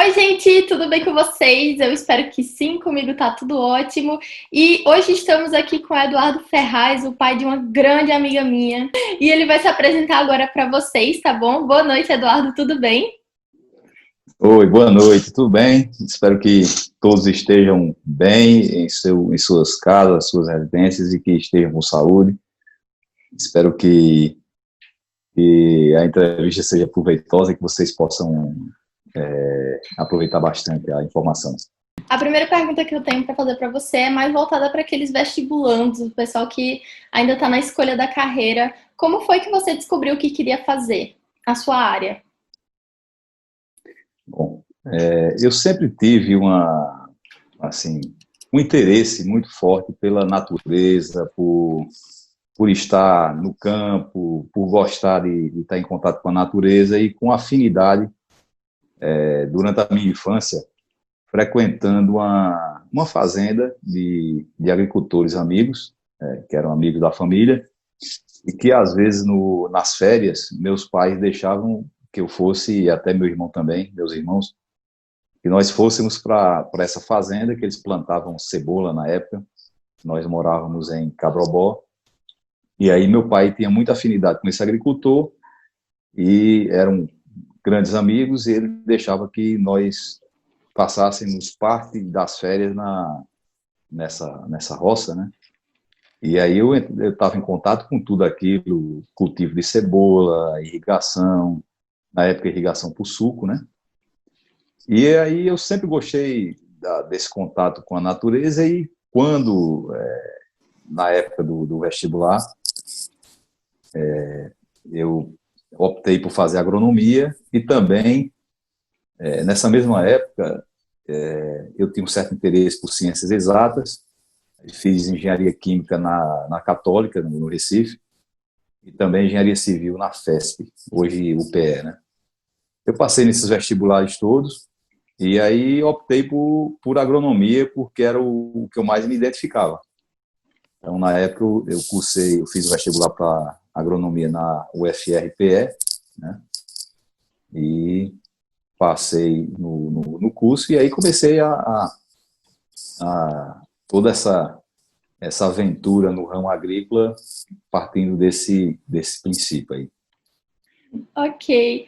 Oi, gente, tudo bem com vocês? Eu espero que sim, comigo tá tudo ótimo. E hoje estamos aqui com o Eduardo Ferraz, o pai de uma grande amiga minha. E ele vai se apresentar agora para vocês, tá bom? Boa noite, Eduardo, tudo bem? Oi, boa noite, tudo bem? Espero que todos estejam bem em suas casas, suas residências e que estejam com saúde. Espero que a entrevista seja proveitosa e que vocês possam aproveitar bastante a informação. A primeira pergunta que eu tenho para fazer para você é mais voltada para aqueles vestibulandos, o pessoal que ainda está na escolha da carreira. Como foi que você descobriu o que queria fazer? A sua área? Bom, eu sempre tive um interesse muito forte pela natureza, por estar no campo, por gostar de estar em contato com a natureza e com afinidade, durante a minha infância, frequentando uma fazenda de agricultores amigos, que eram amigos da família, e que às vezes nas férias meus pais deixavam que eu fosse, e até meu irmão também, meus irmãos, que nós fôssemos para essa fazenda, que eles plantavam cebola na época. Nós morávamos em Cabrobó, e aí meu pai tinha muita afinidade com esse agricultor, e eram grandes amigos, e ele deixava que nós passássemos parte das férias nessa roça, né? E aí eu estava em contato com tudo aquilo, cultivo de cebola, irrigação, na época irrigação por suco, né? E aí eu sempre gostei desse contato com a natureza e quando, na época do vestibular, eu optei por fazer agronomia e também, nessa mesma época, eu tinha um certo interesse por ciências exatas, fiz engenharia química na Católica, no Recife, e também engenharia civil na FESP, hoje UPE, né? Eu passei nesses vestibulares todos, e aí optei por agronomia, porque era o que eu mais me identificava. Então, na época, eu fiz o vestibular para agronomia na UFRPE, né? E passei no curso, e aí comecei a toda essa aventura no ramo agrícola, partindo desse princípio aí. Ok.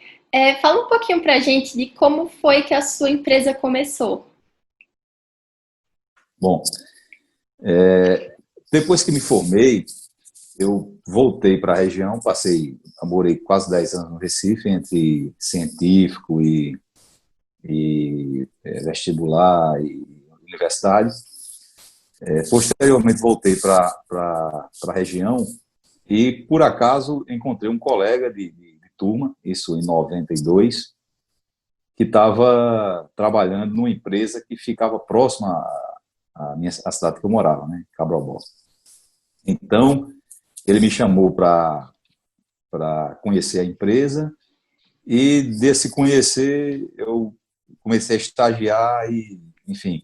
Fala um pouquinho para a gente de como foi que a sua empresa começou. Bom, depois que me formei, eu voltei para a região, morei quase 10 anos no Recife, entre científico e vestibular e universidade. Posteriormente voltei para a região e, por acaso, encontrei um colega de turma, isso em 92, que estava trabalhando numa empresa que ficava próxima à cidade que eu morava, né, Cabrobó. Então, ele me chamou para conhecer a empresa e, desse conhecer, eu comecei a estagiar e, enfim,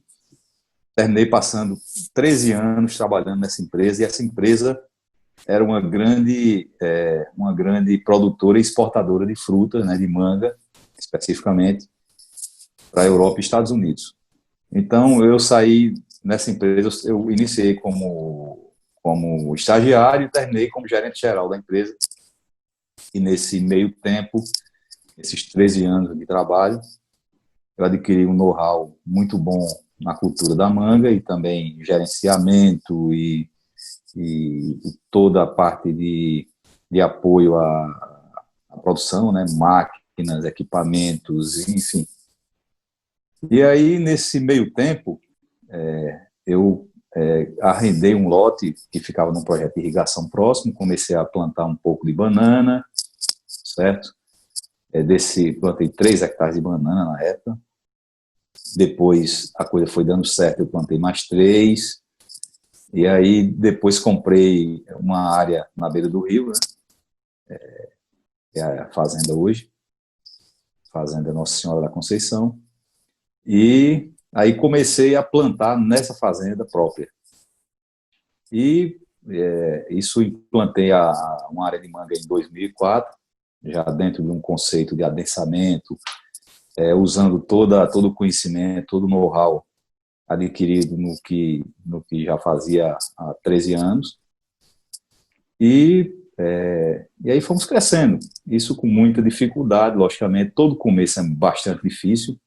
terminei passando 13 anos trabalhando nessa empresa, e essa empresa era uma grande produtora e exportadora de frutas, né, de manga, especificamente, para a Europa e Estados Unidos. Então, eu saí nessa empresa, eu iniciei como estagiário e terminei como gerente geral da empresa. E nesse meio tempo, esses 13 anos de trabalho, eu adquiri um know-how muito bom na cultura da manga e também gerenciamento e toda a parte de apoio à produção, né? Máquinas, equipamentos, enfim. E aí, nesse meio tempo, eu arrendei um lote que ficava num projeto de irrigação próximo, comecei a plantar um pouco de banana, certo? Plantei 3 hectares de banana na época. Depois a coisa foi dando certo, eu plantei mais 3. E aí depois comprei uma área na beira do rio, né? É a fazenda hoje, Fazenda Nossa Senhora da Conceição. E aí comecei a plantar nessa fazenda própria. E isso implantei uma área de manga em 2004, já dentro de um conceito de adensamento, usando todo o conhecimento, todo o know-how adquirido no que já fazia há 13 anos. E aí fomos crescendo. Isso com muita dificuldade, logicamente. Todo começo é bastante difícil,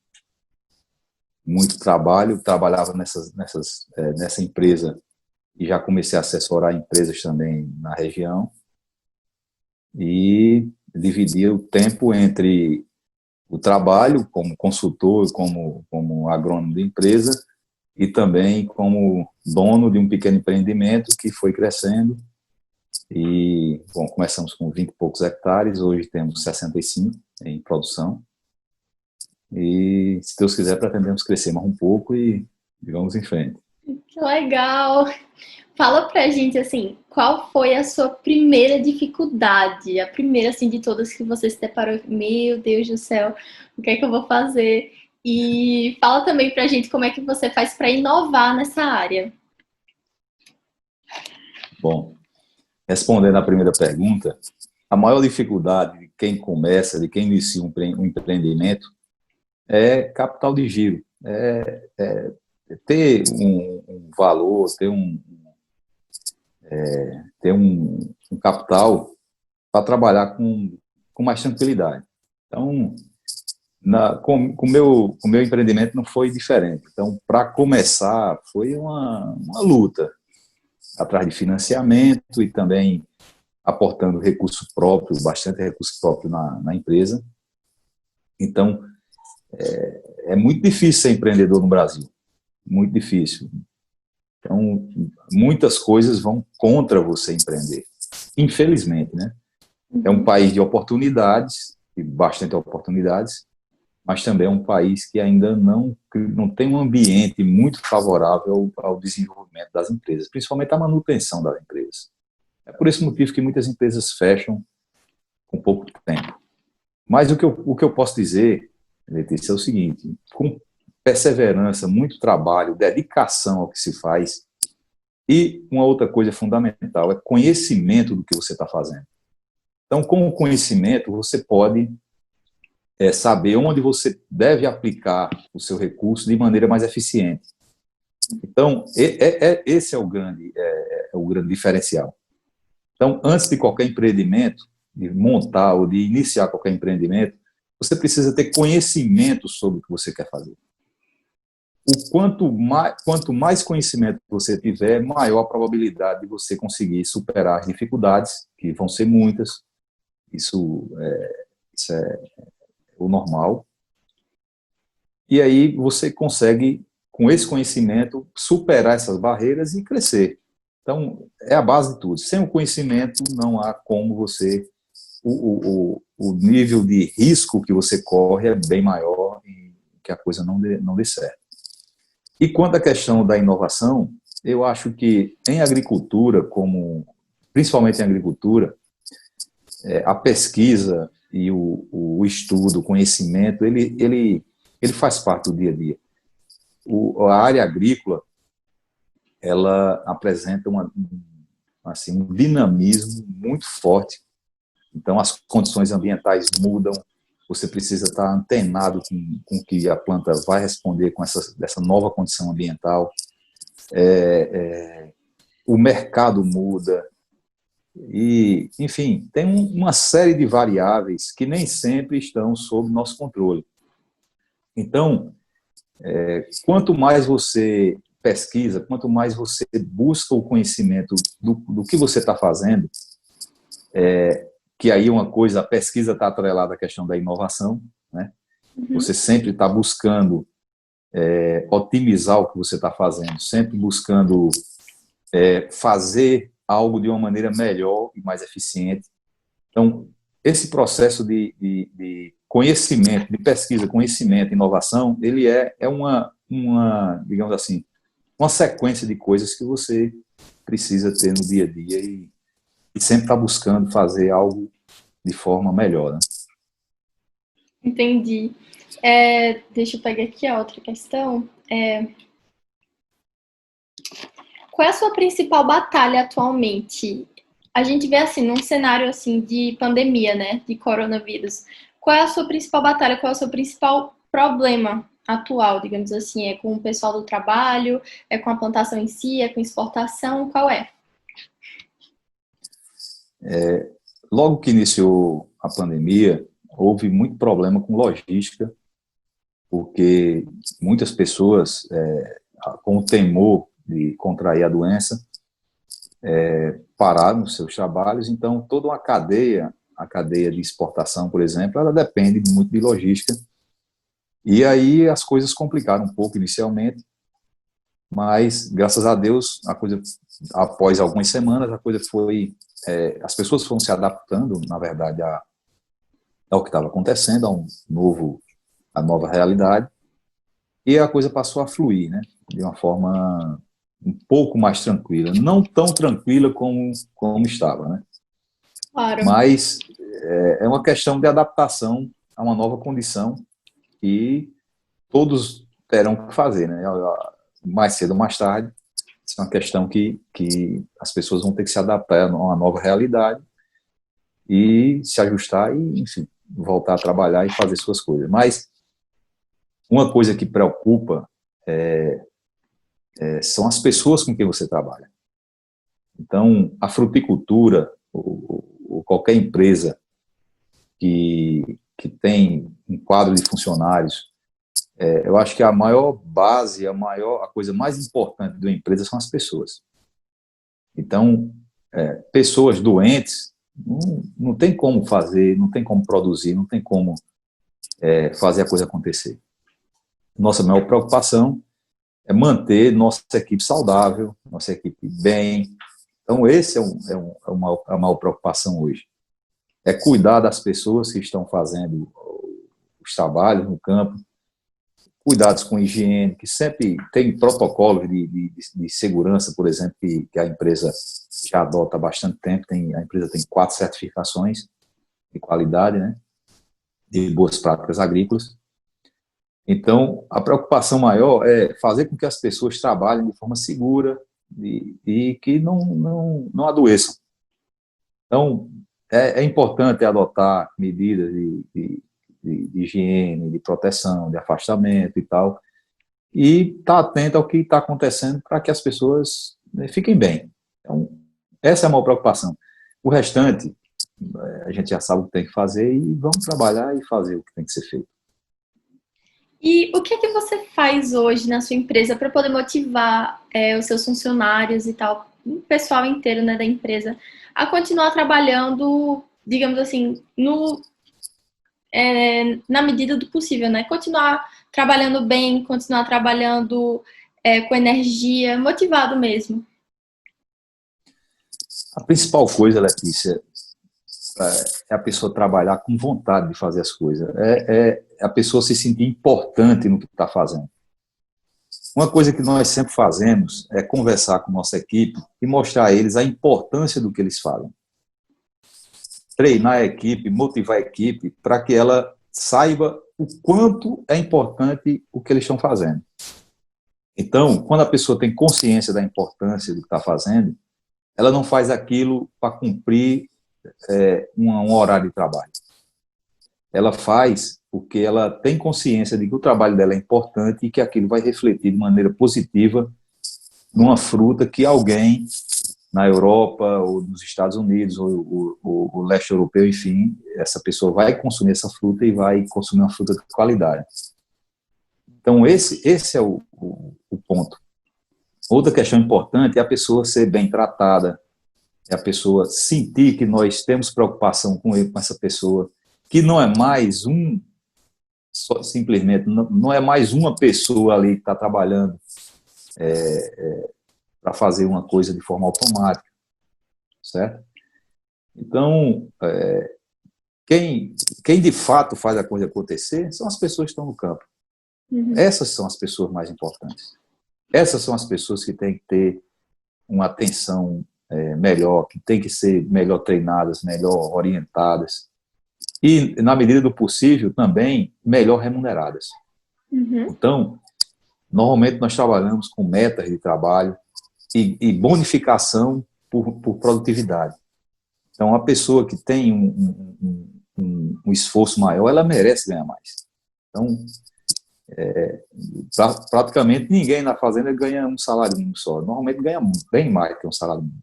muito trabalho. Trabalhava nessa empresa e já comecei a assessorar empresas também na região. E dividia o tempo entre o trabalho como consultor, como agrônomo de empresa, e também como dono de um pequeno empreendimento que foi crescendo. E, bom, começamos com 20 e poucos hectares, hoje temos 65 em produção. E, se Deus quiser, pretendemos crescer mais um pouco e vamos em frente. Que legal! Fala pra gente, assim, qual foi a sua primeira dificuldade? A primeira, assim, de todas que você se deparou. Meu Deus do céu, o que é que eu vou fazer? E fala também pra gente como é que você faz para inovar nessa área. Bom, respondendo à primeira pergunta, a maior dificuldade de quem começa, de quem inicia um empreendimento, é capital de giro. Ter um valor, ter um capital para trabalhar com mais tranquilidade. Então, com o meu empreendimento não foi diferente. Então, para começar, foi uma luta atrás de financiamento e também aportando recurso próprio, bastante recurso próprio na empresa. Então, é muito difícil ser empreendedor no Brasil, muito difícil. Então, muitas coisas vão contra você empreender, infelizmente, né? É um país de oportunidades, de bastante oportunidades, mas também é um país que ainda não tem um ambiente muito favorável ao desenvolvimento das empresas, principalmente a manutenção das empresas. É por esse motivo que muitas empresas fecham com pouco tempo. Mas o que eu posso dizer, Letícia, é o seguinte: com perseverança, muito trabalho, dedicação ao que se faz, e uma outra coisa fundamental é conhecimento do que você está fazendo. Então, com o conhecimento, você pode saber onde você deve aplicar o seu recurso de maneira mais eficiente. Então, esse é o grande diferencial. Então, antes de qualquer empreendimento, de montar ou de iniciar qualquer empreendimento, você precisa ter conhecimento sobre o que você quer fazer. Quanto mais conhecimento você tiver, maior a probabilidade de você conseguir superar as dificuldades, que vão ser muitas. Isso é o normal. E aí você consegue, com esse conhecimento, superar essas barreiras e crescer. Então, é a base de tudo. Sem o conhecimento, não há como você... O nível de risco que você corre é bem maior e que a coisa não dê certo. E quanto à questão da inovação, eu acho que em agricultura, principalmente em agricultura, a pesquisa e o estudo, o conhecimento, ele faz parte do dia a dia. A área agrícola, ela apresenta um dinamismo muito forte. Então, as condições ambientais mudam, você precisa estar antenado com o que a planta vai responder com dessa nova condição ambiental. O mercado muda, e, enfim, tem uma série de variáveis que nem sempre estão sob nosso controle. Então, quanto mais você pesquisa, quanto mais você busca o conhecimento do que você está fazendo, que aí uma coisa, a pesquisa está atrelada à questão da inovação, né? Você sempre está buscando otimizar o que você está fazendo, sempre buscando fazer algo de uma maneira melhor e mais eficiente. Então, esse processo de conhecimento, de pesquisa, conhecimento, inovação, ele é digamos assim, uma sequência de coisas que você precisa ter no dia a dia e sempre está buscando fazer algo de forma melhor, né? Entendi. Deixa eu pegar aqui a outra questão. Qual é a sua principal batalha atualmente? A gente vê assim, num cenário assim de pandemia, né, de coronavírus. Qual é a sua principal batalha? Qual é o seu principal problema atual, digamos assim? É com o pessoal do trabalho? É com a plantação em si? É com exportação? Qual é? Logo que iniciou a pandemia, houve muito problema com logística, porque muitas pessoas, com o temor de contrair a doença, pararam os seus trabalhos. Então, toda uma cadeia, a cadeia de exportação, por exemplo, ela depende muito de logística. E aí as coisas complicaram um pouco inicialmente, mas, graças a Deus, a coisa, após algumas semanas, a coisa foi... as pessoas foram se adaptando, na verdade, ao que estava acontecendo, a nova realidade, e a coisa passou a fluir, né, de uma forma um pouco mais tranquila, não tão tranquila como estava, né, Claro. mas é uma questão de adaptação a uma nova condição que todos terão que fazer, né, mais cedo ou mais tarde. Isso é uma questão que as pessoas vão ter que se adaptar a uma nova realidade e se ajustar e, enfim, voltar a trabalhar e fazer suas coisas. Mas uma coisa que preocupa são as pessoas com quem você trabalha. Então, a fruticultura, ou qualquer empresa que tem um quadro de funcionários, eu acho que a maior base, a coisa mais importante de uma empresa são as pessoas. Então, pessoas doentes, não tem como fazer, não tem como produzir, não tem como fazer a coisa acontecer. Nossa maior preocupação é manter nossa equipe saudável, nossa equipe bem. Então, esse é a maior preocupação hoje. É cuidar das pessoas que estão fazendo os trabalhos no campo, cuidados com higiene, que sempre tem protocolos de segurança, por exemplo, que a empresa já adota há bastante tempo. A empresa tem 4 certificações de qualidade, né, de boas práticas agrícolas. Então, a preocupação maior é fazer com que as pessoas trabalhem de forma segura e que não adoeçam. Então, é importante adotar medidas de higiene, de proteção, de afastamento e tal, e estar atento ao que está acontecendo para que as pessoas, né, fiquem bem. Então, essa é a maior preocupação. O restante, a gente já sabe o que tem que fazer e vamos trabalhar e fazer o que tem que ser feito. E o que é que você faz hoje na sua empresa para poder motivar os seus funcionários e tal, o pessoal inteiro, né, da empresa, a continuar trabalhando, digamos assim, na medida do possível, né? Continuar trabalhando bem, continuar trabalhando com energia, motivado mesmo. A principal coisa, Letícia, é a pessoa trabalhar com vontade de fazer as coisas. É a pessoa se sentir importante no que está fazendo. Uma coisa que nós sempre fazemos é conversar com nossa equipe e mostrar a eles a importância do que eles fazem. Treinar a equipe, motivar a equipe para que ela saiba o quanto é importante o que eles estão fazendo. Então, quando a pessoa tem consciência da importância do que está fazendo, ela não faz aquilo para cumprir um horário de trabalho. Ela faz porque ela tem consciência de que o trabalho dela é importante e que aquilo vai refletir de maneira positiva numa fruta que alguém na Europa ou nos Estados Unidos ou o leste europeu, enfim, essa pessoa vai consumir essa fruta e vai consumir uma fruta de qualidade. Então, esse é o ponto. Outra questão importante é a pessoa ser bem tratada, é a pessoa sentir que nós temos preocupação com essa pessoa, que não é mais simplesmente, não é mais uma pessoa ali que está trabalhando para fazer uma coisa de forma automática, certo? Então, quem de fato faz a coisa acontecer são as pessoas que estão no campo. Uhum. Essas são as pessoas mais importantes. Essas são as pessoas que têm que ter uma atenção melhor, que têm que ser melhor treinadas, melhor orientadas e, na medida do possível, também melhor remuneradas. Uhum. Então, normalmente nós trabalhamos com metas de trabalho e bonificação por produtividade. Então, a pessoa que tem um esforço maior, ela merece ganhar mais. Então, Praticamente ninguém na fazenda ganha um salário mínimo só. Normalmente ganha bem mais que um salário mínimo.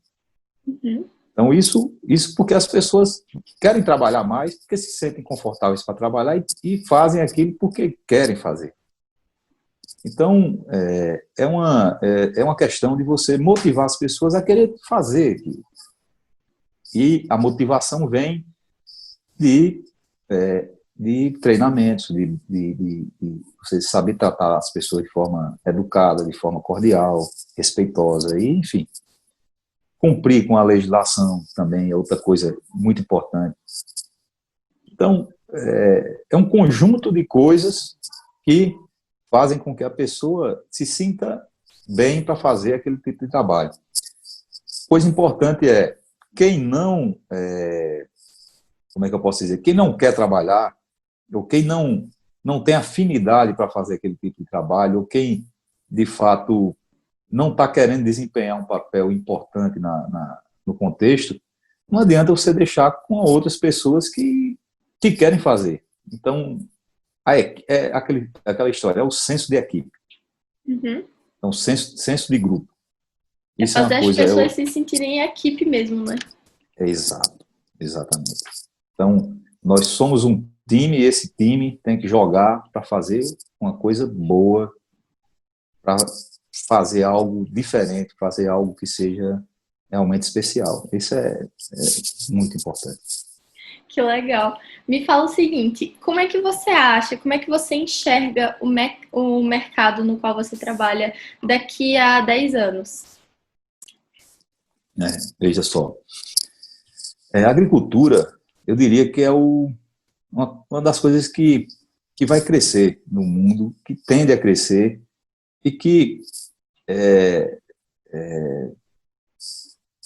Uhum. Então, isso porque as pessoas querem trabalhar mais, porque se sentem confortáveis para trabalhar e fazem aquilo porque querem fazer. Então, é uma questão de você motivar as pessoas a querer fazer aquilo. E a motivação vem de, de treinamentos, de você saber tratar as pessoas de forma educada, de forma cordial, respeitosa, e, enfim. Cumprir com a legislação também é outra coisa muito importante. Então, é um conjunto de coisas que fazem com que a pessoa se sinta bem para fazer aquele tipo de trabalho. Coisa importante é, quem não, como é que eu posso dizer, quem não quer trabalhar, ou quem não tem afinidade para fazer aquele tipo de trabalho, ou quem, de fato, não está querendo desempenhar um papel importante no contexto, não adianta você deixar com outras pessoas que querem fazer. Então, aquela história, é o senso de equipe. Uhum. Então, senso de grupo. É Isso é fazer uma as coisa... pessoas se sentirem equipe mesmo, né? É exato, exatamente. Então, nós somos um time e esse time tem que jogar para fazer uma coisa boa, para fazer algo diferente, fazer algo que seja realmente especial. Isso é muito importante. Que legal. Me fala o seguinte, como é que você acha, como é que você enxerga o mercado no qual você trabalha daqui a 10 anos? Veja só, a agricultura, eu diria que é uma das coisas que vai crescer no mundo, que tende a crescer e que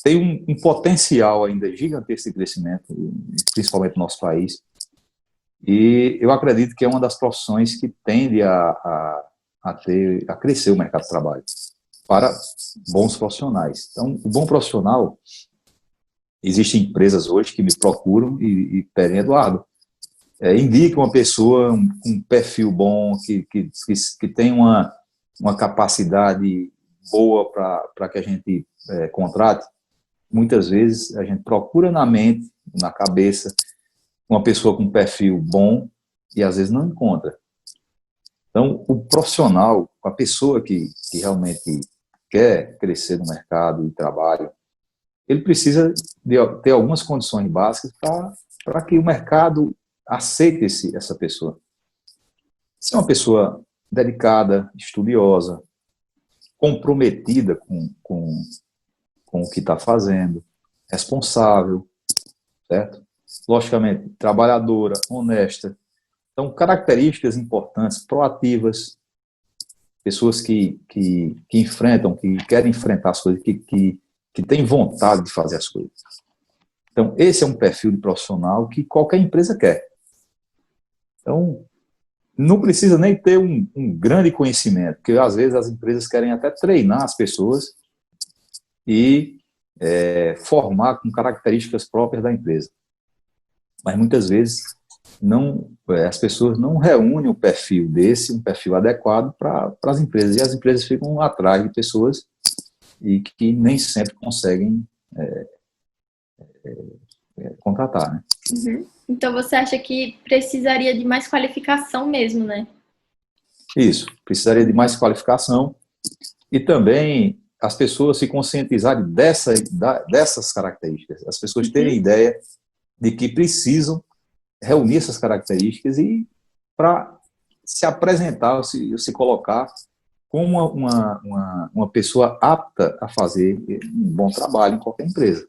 tem um potencial ainda gigantesco de crescimento, principalmente no nosso país. E eu acredito que é uma das profissões que tende a crescer o mercado de trabalho para bons profissionais. Então, o bom profissional, existem empresas hoje que me procuram e pedem, Eduardo, indica uma pessoa com um perfil bom, que tem uma capacidade boa para que a gente contrate. Muitas vezes a gente procura na mente, na cabeça, uma pessoa com um perfil bom e às vezes não encontra. Então, o profissional, a pessoa que realmente quer crescer no mercado de trabalho, ele precisa ter algumas condições básicas para que o mercado aceite essa pessoa. Ser uma pessoa dedicada, estudiosa, comprometida com o que está fazendo, responsável, certo? Logicamente, trabalhadora, honesta. Então, características importantes, proativas, pessoas que enfrentam, que querem enfrentar as coisas, que têm vontade de fazer as coisas. Então, esse é um perfil de profissional que qualquer empresa quer. Então, não precisa nem ter um grande conhecimento, porque às vezes as empresas querem até treinar as pessoas e formar com características próprias da empresa. Mas muitas vezes as pessoas não reúnem o perfil um perfil adequado para as empresas, e as empresas ficam atrás de pessoas e que nem sempre conseguem contratar, né? Uhum. Então você acha que precisaria de mais qualificação mesmo, né? Isso, precisaria de mais qualificação e também as pessoas se conscientizarem dessas características, as pessoas terem ideia de que precisam reunir essas características e para se apresentar, se colocar como uma pessoa apta a fazer um bom trabalho em qualquer empresa.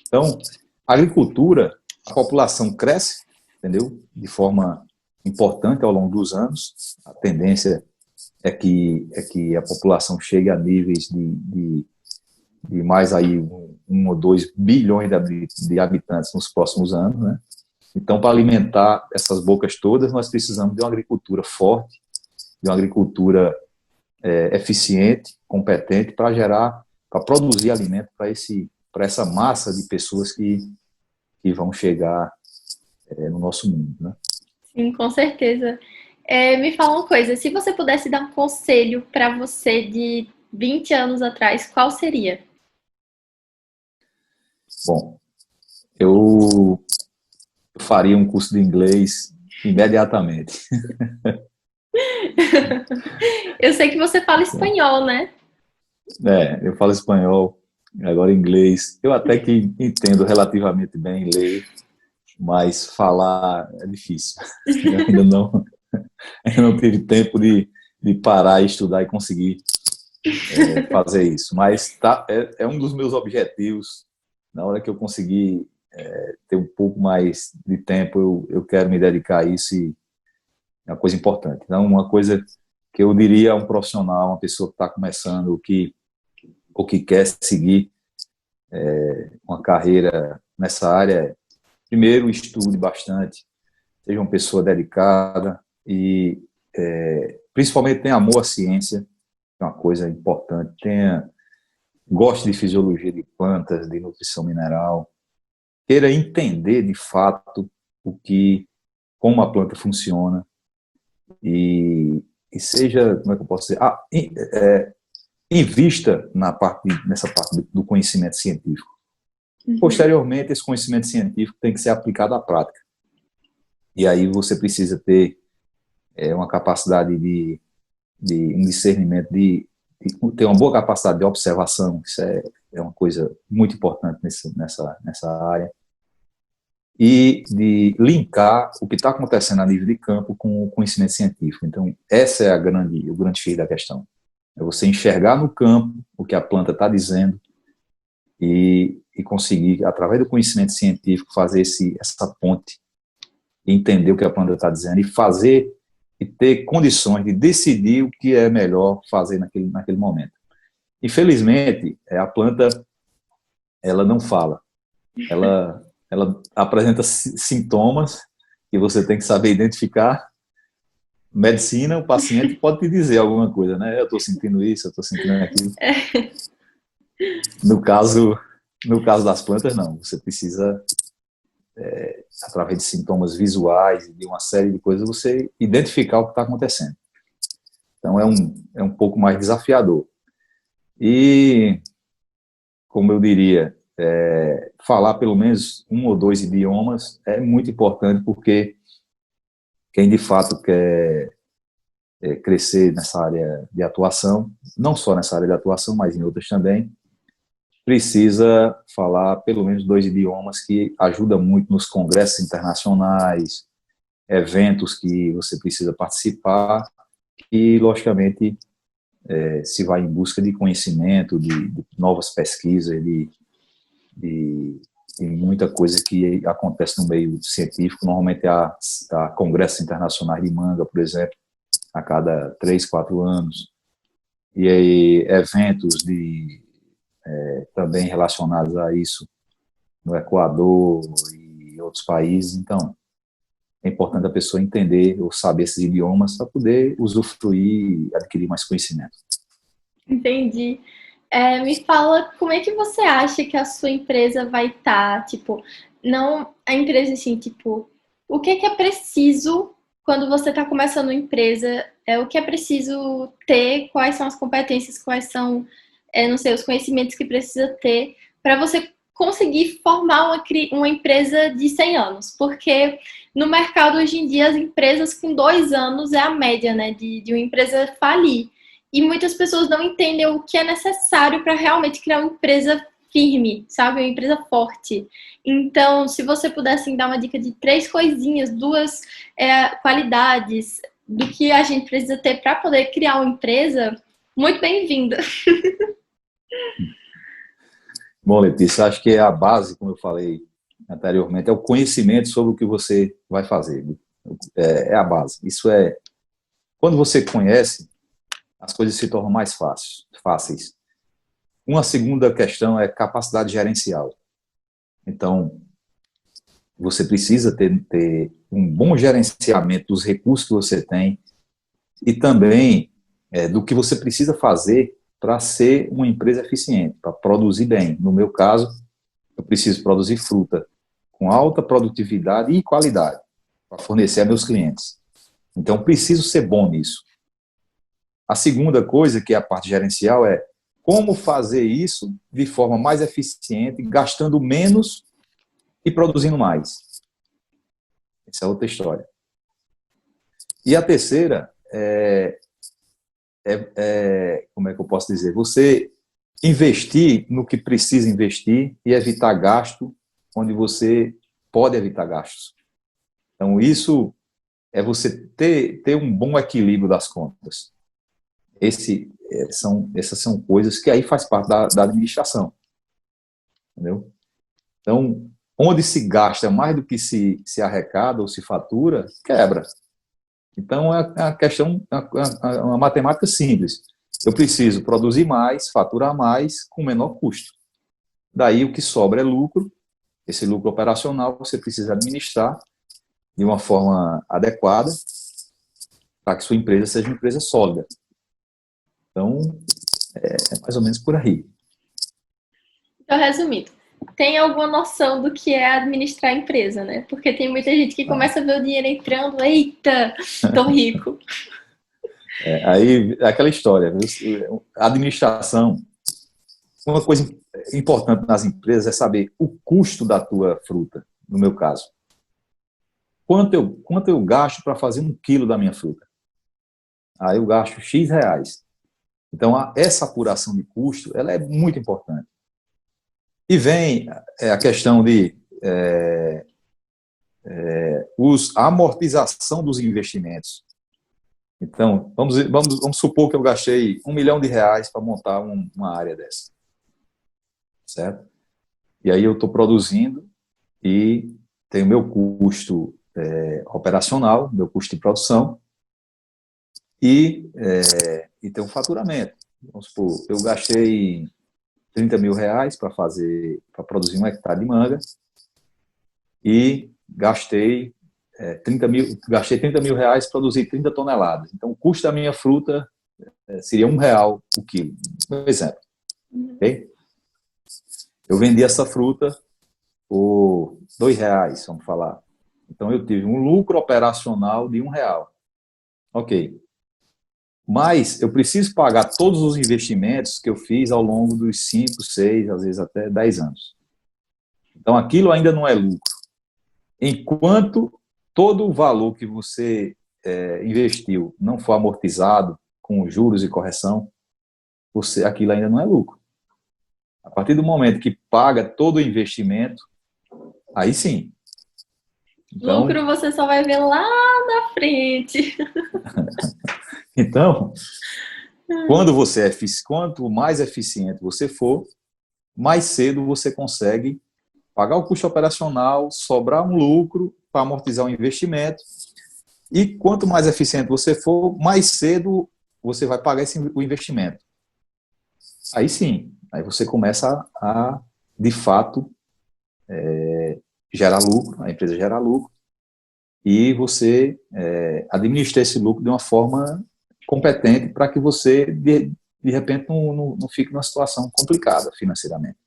Então, a agricultura, a população cresce, entendeu? De forma importante ao longo dos anos. A tendência é que a população chegue a níveis de mais aí 1 ou 2 bilhões de habitantes nos próximos anos, né? Então, para alimentar essas bocas todas, nós precisamos de uma agricultura forte, de uma agricultura eficiente, competente, para produzir alimento para essa massa de pessoas que vão chegar no nosso mundo, né? Sim, com certeza. Me fala uma coisa, se você pudesse dar um conselho para você de 20 anos atrás, qual seria? Bom, eu faria um curso de inglês imediatamente. Eu sei que você fala espanhol, né? Eu falo espanhol, agora inglês. Eu até que entendo relativamente bem ler, mas falar é difícil. Eu ainda não tive tempo de parar e estudar e conseguir fazer isso. Mas é um dos meus objetivos. Na hora que eu conseguir ter um pouco mais de tempo, eu quero me dedicar a isso e é uma coisa importante. Então, uma coisa que eu diria a um profissional, uma pessoa que está começando, ou que quer seguir uma carreira nessa área, primeiro estude bastante, seja uma pessoa dedicada e principalmente tenha amor à ciência, que é uma coisa importante, goste de fisiologia de plantas, de nutrição mineral, queira entender de fato como a planta funciona e seja, como é que eu posso dizer, invista nessa parte do conhecimento científico. Posteriormente, esse conhecimento científico tem que ser aplicado à prática. E aí você precisa ter uma capacidade um discernimento, ter uma boa capacidade de observação, isso é uma coisa muito importante nessa área, e de linkar o que está acontecendo a nível de campo com o conhecimento científico. Então, essa é o grande X da questão. É você enxergar no campo o que a planta está dizendo e conseguir, através do conhecimento científico, fazer essa ponte, entender o que a planta está dizendo e fazer e ter condições de decidir o que é melhor fazer naquele momento. Infelizmente, a planta ela não fala. Ela apresenta sintomas que você tem que saber identificar. Medicina, o paciente pode te dizer alguma coisa, né? Eu estou sentindo isso, eu estou sentindo aquilo. No caso das plantas, não. Você precisa, através de sintomas visuais e de uma série de coisas, você identificar o que está acontecendo. Então, é um pouco mais desafiador. E, como eu diria, falar pelo menos um ou dois idiomas é muito importante, porque quem de fato quer crescer nessa área de atuação, não só nessa área de atuação, mas em outras também, precisa falar pelo menos dois idiomas, que ajuda muito nos congressos internacionais, eventos que você precisa participar e, logicamente, se vai em busca de conhecimento, de novas pesquisas, de muita coisa que acontece no meio científico. Normalmente há congressos internacionais de manga, por exemplo, a cada 3, 4 anos, e aí eventos também relacionados a isso no Equador e outros países. Então, é importante a pessoa entender ou saber esses idiomas para poder usufruir e adquirir mais conhecimento. Entendi. Me fala como é que você acha que a sua empresa vai estar, tipo, não a empresa assim, tipo, o que é preciso quando você está começando uma empresa, o que é preciso ter, quais são as competências, quais são, não sei, os conhecimentos que precisa ter para você conseguir formar uma empresa de 100 anos, porque no mercado hoje em dia as empresas com 2 anos é a média, né, de uma empresa falir. E muitas pessoas não entendem o que é necessário para realmente criar uma empresa firme, sabe? Uma empresa forte. Então, se você pudesse dar uma dica de 3 coisinhas, 2 qualidades do que a gente precisa ter para poder criar uma empresa, muito bem-vinda. Bom, Letícia, acho que a base, como eu falei anteriormente, é o conhecimento sobre o que você vai fazer. É a base. Isso quando você conhece, as coisas se tornam mais fáceis. Uma segunda questão é capacidade gerencial. Então, você precisa ter um bom gerenciamento dos recursos que você tem e também do que você precisa fazer para ser uma empresa eficiente, para produzir bem. No meu caso, eu preciso produzir fruta com alta produtividade e qualidade para fornecer a meus clientes. Então, preciso ser bom nisso. A segunda coisa, que é a parte gerencial, é como fazer isso de forma mais eficiente, gastando menos e produzindo mais. Essa é outra história. E a terceira como é que eu posso dizer? Você investir no que precisa investir e evitar gasto onde você pode evitar gastos. Então, isso é você ter um bom equilíbrio das contas. Essas são coisas que aí faz parte da administração. Entendeu? Então, onde se gasta mais do que se arrecada ou se fatura, quebra. Então, é a questão, uma matemática simples. Eu preciso produzir mais, faturar mais, com menor custo. Daí, o que sobra é lucro. Esse lucro operacional você precisa administrar de uma forma adequada para que sua empresa seja uma empresa sólida. Então, é mais ou menos por aí. Então, resumindo, tem alguma noção do que é administrar a empresa, né? Porque tem muita gente que começa a ver o dinheiro entrando, eita, tô rico. Aí, é aquela história, a administração, uma coisa importante nas empresas é saber o custo da tua fruta, no meu caso. Quanto eu gasto para fazer 1 quilo da minha fruta? Aí eu gasto X reais. Então, essa apuração de custo, ela é muito importante. E vem a questão de a amortização dos investimentos. Então, vamos supor que eu gastei R$ 1 milhão para montar uma área dessa. Certo? E aí eu estou produzindo e tenho meu custo operacional, meu custo de produção e tem um faturamento. Vamos supor, eu gastei R$ 30 mil para produzir 1 hectare de manga e gastei 30 mil para produzir 30 toneladas. Então, o custo da minha fruta seria R$ 1 o quilo. Um exemplo. Okay? Eu vendi essa fruta por R$ 2, vamos falar. Então, eu tive um lucro operacional de R$ 1. Ok. Mas eu preciso pagar todos os investimentos que eu fiz ao longo dos 5, 6, às vezes até 10 anos. Então, aquilo ainda não é lucro. Enquanto todo o valor que você investiu não for amortizado com juros e correção, aquilo ainda não é lucro. A partir do momento que paga todo o investimento, aí sim. Então, lucro você só vai ver lá na frente. Então, quanto mais eficiente você for, mais cedo você consegue pagar o custo operacional, sobrar um lucro para amortizar o investimento. E quanto mais eficiente você for, mais cedo você vai pagar o investimento. Aí sim, aí você começa a de fato, gerar lucro, a empresa gera lucro, e você administra esse lucro de uma forma competente para que você, de repente, não fique numa situação complicada financeiramente.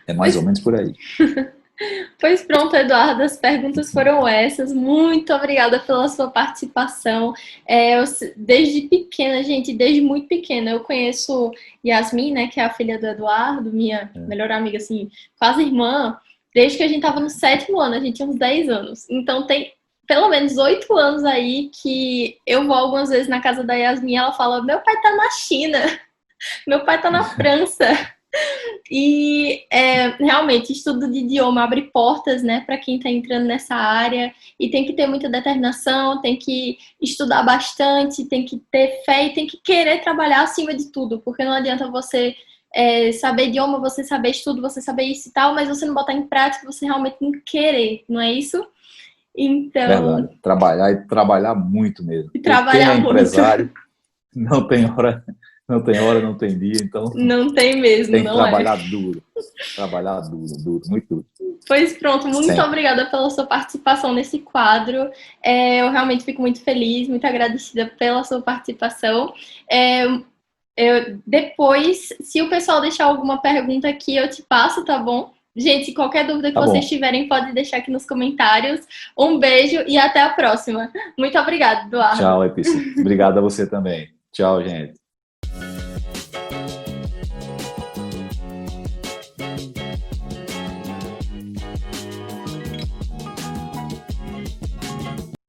É mais ou menos por aí. Pois pronto, Eduardo, as perguntas foram essas. Muito obrigada pela sua participação. Desde pequena, gente, desde muito pequena, eu conheço Yasmin, né, que é a filha do Eduardo, minha melhor amiga, assim, quase irmã, desde que a gente estava no 7º ano, a gente tinha uns 10 anos. Então tem pelo menos 8 anos aí que eu vou algumas vezes na casa da Yasmin e ela fala, meu pai tá na China, meu pai tá na França. E realmente, estudo de idioma abre portas, né, para quem está entrando nessa área, e tem que ter muita determinação, tem que estudar bastante, tem que ter fé e tem que querer trabalhar acima de tudo, porque não adianta você saber idioma, você saber estudo, você saber isso e tal, mas você não botar em prática, você realmente não querer, não é isso? Então... Verdade. Trabalhar e trabalhar muito mesmo. E trabalhar quem é empresário muito. não tem hora, não tem dia, então não tem mesmo, tem que não trabalhar duro. Trabalhar duro, muito duro. Pois pronto, muito obrigada pela sua participação nesse quadro. Eu realmente fico muito feliz, muito agradecida pela sua participação. Depois, se o pessoal deixar alguma pergunta aqui, eu te passo, tá bom? Gente, qualquer dúvida que Tá vocês bom. tiverem, pode deixar aqui nos comentários. Um beijo e até a próxima. Muito obrigada, Eduardo. Tchau, Epícia. Obrigado a você também. Tchau, gente.